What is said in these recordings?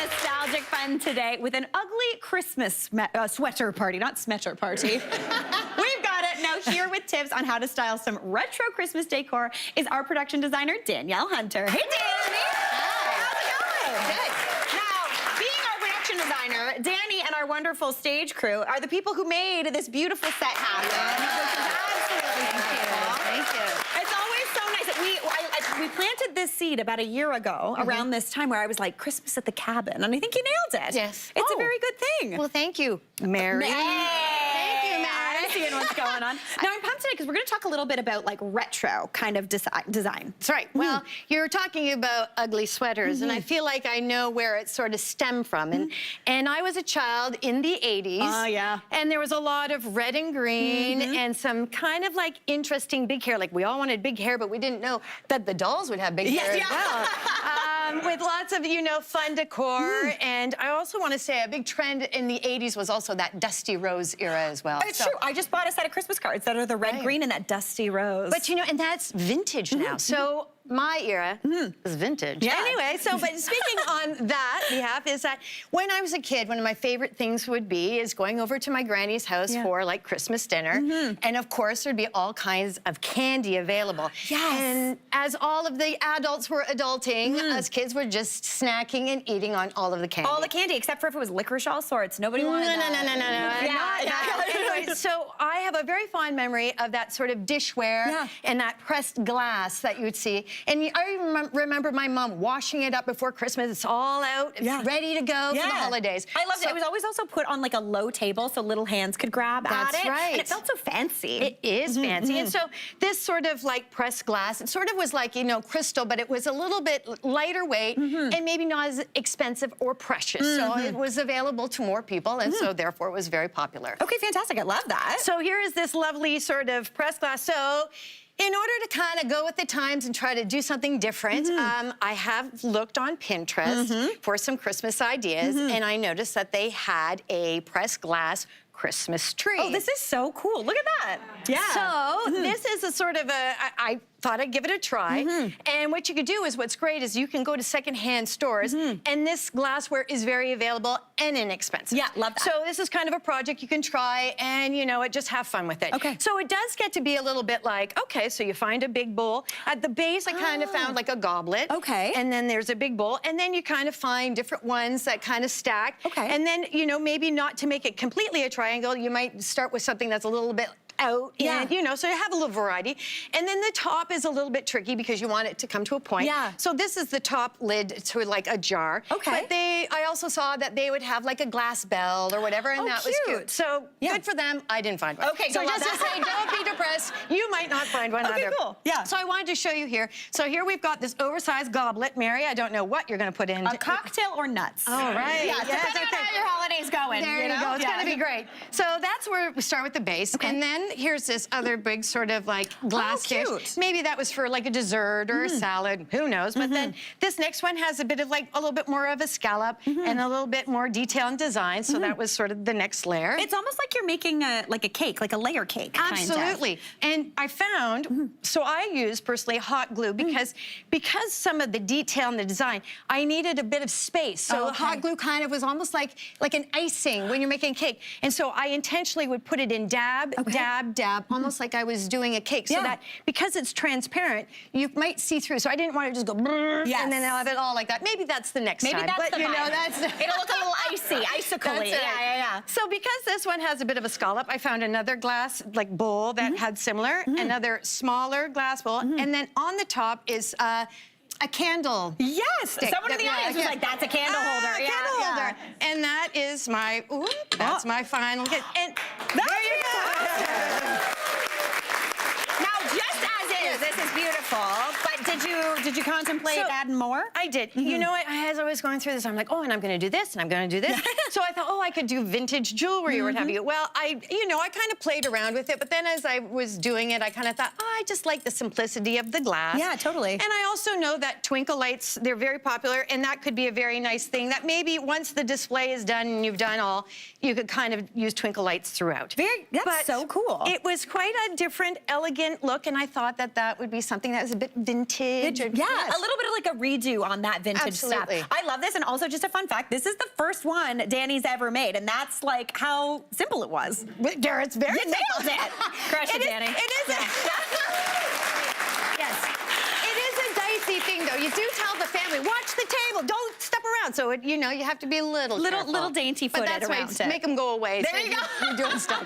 nostalgic fun today with an ugly Christmas sweater party, not smetter party. We've got it. Now here with tips on how to style some retro Christmas decor is our production designer, Danielle Hunter. Hey, Danny. Designer, Danny and our wonderful stage crew are the people who made this beautiful set happen. Thank you. It's always so nice. We planted this seed about a year ago around this time where I was like, Christmas at the cabin, and I think you nailed it. Yes. It's a very good thing. Well, thank you, Mary. Thank you, Mary. I'm seeing what's going on. Now, I'm pumped today because we're going to talk a little bit about like retro kind of design. That's right. Well, you're talking about ugly sweaters, and I feel like I know where it sort of stemmed from. And I was a child in the 80s. Oh, yeah. And there was a lot of red and green and some kind of like interesting big hair. Like we all wanted big hair, but we didn't know that the dolls would have big hair as well. With lots of, you know, fun decor. And I also want to say a big trend in the 80s was also that dusty rose era as well. It's true. I just bought a set of Christmas cards that are the red, green, and that dusty rose. But, you know, and that's vintage now. So my era is vintage. Yeah. Anyway, so, but speaking on that behalf is that when I was a kid, one of my favorite things would be is going over to my granny's house for like Christmas dinner. And of course, there'd be all kinds of candy available. Yes. And as all of the adults were adulting, us kids were just snacking and eating on all of the candy. All the candy, except for if it was licorice all sorts. Nobody wanted that. No. Anyway, so I have a very fond memory of that sort of dishware and that pressed glass that you would see. And I remember my mom washing it up before Christmas. It's all out, it's ready to go for the holidays. I loved it. It was always also put on like a low table so little hands could grab at it. That's right. And it felt so fancy. It is fancy. And so this sort of like pressed glass, it sort of was like, you know, crystal, but it was a little bit lighter weight and maybe not as expensive or precious. So it was available to more people, and so therefore it was very popular. Okay, fantastic. I love that. So here is this lovely sort of pressed glass. So in order to kind of go with the times and try to do something different, I have looked on Pinterest for some Christmas ideas, and I noticed that they had a pressed glass Christmas tree. Oh, this is so cool. Look at that. Yeah. So this is a sort of a, I thought I'd give it a try. And what you could do is, what's great is you can go to secondhand stores, and this glassware is very available and inexpensive. Yeah, love that. So this is kind of a project you can try and, you know, just have fun with it. Okay. So it does get to be a little bit like, okay, so you find a big bowl. At the base, I kind of found like a goblet. Okay. And then there's a big bowl. And then you kind of find different ones that kind of stack. Okay. And then, you know, maybe not to make it completely a triangle, you might start with something that's a little bit out, and, you know, so you have a little variety. And then the top is a little bit tricky because you want it to come to a point. Yeah. So this is the top lid to like a jar. Okay. But I also saw that they would have like a glass bell or whatever, and that was cute. So good for them. I didn't find one. Okay, so just to say, don't be depressed. You might not find one either. Cool. Yeah. So I wanted to show you here. So here we've got this oversized goblet. Mary, I don't know what you're going to put in. A cocktail or nuts. All right. Yeah, depending on how your holiday's going. There you go. It's going to be great. So that's where we start with the base. And then here's this other big sort of like glass dish. Maybe that was for like a dessert or a salad. Who knows? But then this next one has a bit of like a little bit more of a scallop and a little bit more detail and design. So that was sort of the next layer. It's almost like you're making like a cake, like a layer cake. Absolutely. And I found, so I use personally hot glue because some of the detail and the design, I needed a bit of space. So hot glue kind of was almost like an icing when you're making cake. And so I intentionally would put it in dab, dab, dab, almost like I was doing a cake. So that because it's transparent, you might see through. So I didn't want to just go and then I'll have it all like that. Maybe that's the next time. Maybe that's the you vibe. know, that's it'll look a little icy, icicle-y. Yeah. So because this one has a bit of a scallop, I found another glass like bowl that had similar, another smaller glass bowl, and then on the top is a candle. Yes! Stick. Someone in the audience was like, that's a candle holder. Candle holder. And that is my, that's my final gift. And there you go. Now, just as is, this is beautiful, but did you contemplate adding more? I did. You know what, as I was going through this, I'm like, and I'm gonna do this, and I'm gonna do this. So I thought, I could do vintage jewelry or what have you. Well, I kind of played around with it, but then as I was doing it, I kind of thought, I just like the simplicity of the glass. Yeah, totally. And I also know that twinkle lights, they're very popular, and that could be a very nice thing that maybe once the display is done and you've done all, you could kind of use twinkle lights throughout. That's so cool. It was quite a different, elegant look, and I thought that that would be something that was a bit vintage. Yeah, Yeah, a little bit of like a redo on that vintage Absolutely. stuff. I love this, and also just a fun fact, this is the first one Danny's ever made, and that's like how simple it was. It's very You nailed it. Crush it, Danny. It is. Yes. It is a dicey thing, though. You do tell the family, watch the table, don't step around. So, you know, you have to be a little careful. Little dainty-footed But that's around right, it. make them go away. There so you go. You're doing stuff.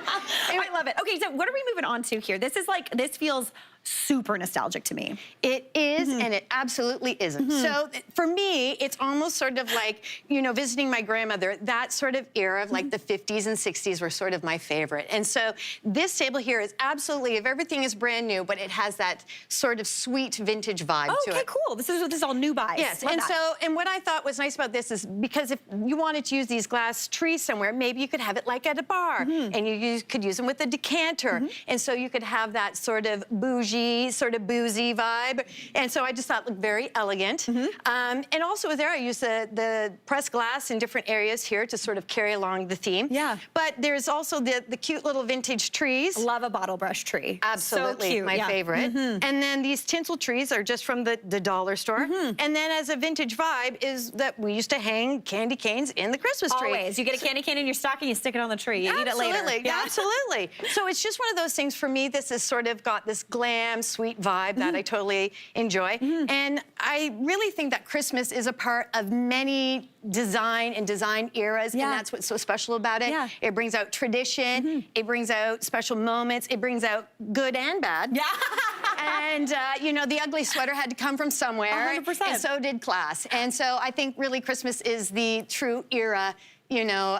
I love it. Okay, so what are we moving on to here? This is like, this feels super nostalgic to me. It is, and it absolutely isn't. So for me, it's almost sort of like, you know, visiting my grandmother, that sort of era of like the 50s and 60s were sort of my favorite. And so this table here is absolutely, if everything is brand new, but it has that sort of sweet vintage vibe to it. Okay, cool. This is all new buys. Yes, Love and that. so, and what I thought was nice about this is because if you wanted to use these glass trees somewhere, maybe you could have it like at a bar, and you could use them with a decanter, and so you could have that sort of bougie, sort of boozy vibe, and so I just thought it looked very elegant. And also with there, I used the pressed glass in different areas here to sort of carry along the theme. Yeah. But there's also the cute little vintage trees. Love a bottle brush tree. Absolutely, So cute. my favorite. And then these tinsel trees are just from the dollar store. And then as a vintage vibe is that we used to hang candy canes in the Christmas tree. Always. You get a candy cane in your stocking, you stick it on the tree. You eat it later. Absolutely, Yeah. absolutely. So it's just one of those things for me. This has sort of got this glam, sweet vibe that I totally enjoy. And I really think that Christmas is a part of many design eras, and that's what's so special about it. Yeah. It brings out tradition, it brings out special moments, it brings out good and bad. Yeah. And, you know, the ugly sweater had to come from somewhere. 100%. And so did class. And so I think really Christmas is the true era, you know,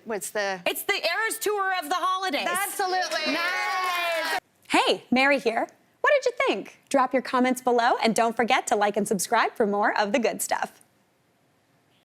what's the... It's the Eras tour of the holidays. Absolutely. Nice. Hey, Mary here. What did you think? Drop your comments below and don't forget to like and subscribe for more of the good stuff.